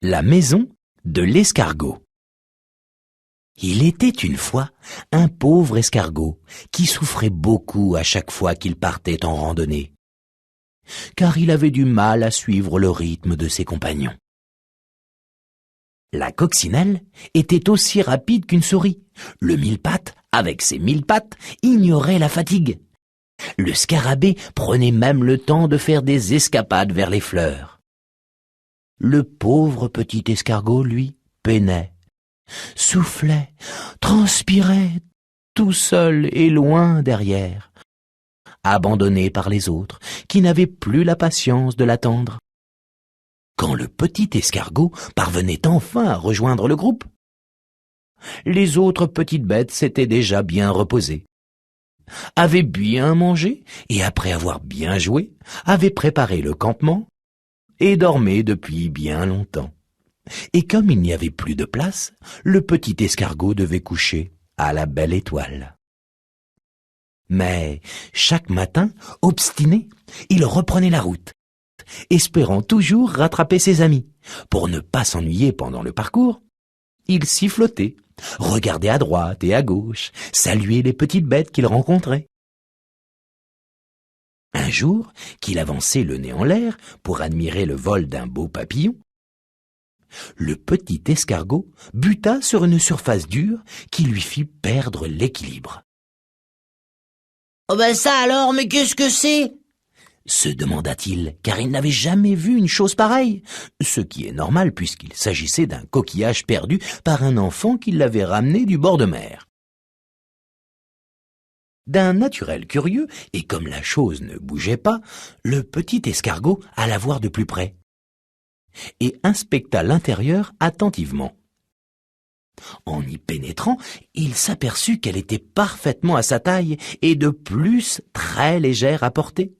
La maison de l'escargot. Il était une fois un pauvre escargot qui souffrait beaucoup à chaque fois qu'il partait en randonnée, car il avait du mal à suivre le rythme de ses compagnons. La coccinelle était aussi rapide qu'une souris. Le mille-pattes, avec ses 1000 pattes, ignorait la fatigue. Le scarabée prenait même le temps de faire des escapades vers les fleurs. Le pauvre petit escargot, lui, peinait, soufflait, transpirait, tout seul et loin derrière, abandonné par les autres, qui n'avaient plus la patience de l'attendre. Quand le petit escargot parvenait enfin à rejoindre le groupe, les autres petites bêtes s'étaient déjà bien reposées, avaient bien mangé et après avoir bien joué, avaient préparé le campement et dormaient depuis bien longtemps. Et comme il n'y avait plus de place, le petit escargot devait coucher à la belle étoile. Mais chaque matin, obstiné, il reprenait la route, espérant toujours rattraper ses amis. Pour ne pas s'ennuyer pendant le parcours, il sifflotait, regardait à droite et à gauche, saluait les petites bêtes qu'il rencontrait. Un jour, qu'il avançait le nez en l'air pour admirer le vol d'un beau papillon, le petit escargot buta sur une surface dure qui lui fit perdre l'équilibre. « Oh ben ça alors, mais qu'est-ce que c'est ?» se demanda-t-il, car il n'avait jamais vu une chose pareille, ce qui est normal puisqu'il s'agissait d'un coquillage perdu par un enfant qui l'avait ramené du bord de mer. D'un naturel curieux, et comme la chose ne bougeait pas, le petit escargot alla voir de plus près et inspecta l'intérieur attentivement. En y pénétrant, il s'aperçut qu'elle était parfaitement à sa taille et de plus très légère à porter.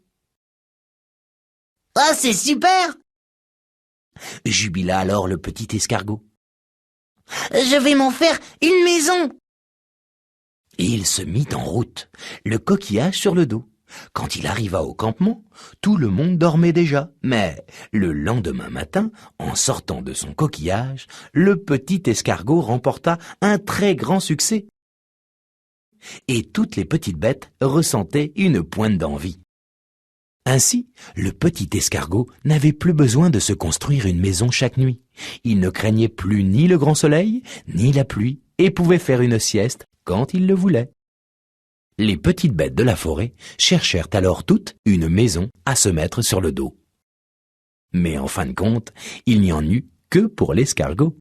« Ah, c'est super !» jubila alors le petit escargot. « Je vais m'en faire une maison !» Et il se mit en route, le coquillage sur le dos. Quand il arriva au campement, tout le monde dormait déjà. Mais le lendemain matin, en sortant de son coquillage, le petit escargot remporta un très grand succès. Et toutes les petites bêtes ressentaient une pointe d'envie. Ainsi, le petit escargot n'avait plus besoin de se construire une maison chaque nuit. Il ne craignait plus ni le grand soleil, ni la pluie, et pouvait faire une sieste quand il le voulait. Les petites bêtes de la forêt cherchèrent alors toutes une maison à se mettre sur le dos. Mais en fin de compte, il n'y en eut que pour l'escargot.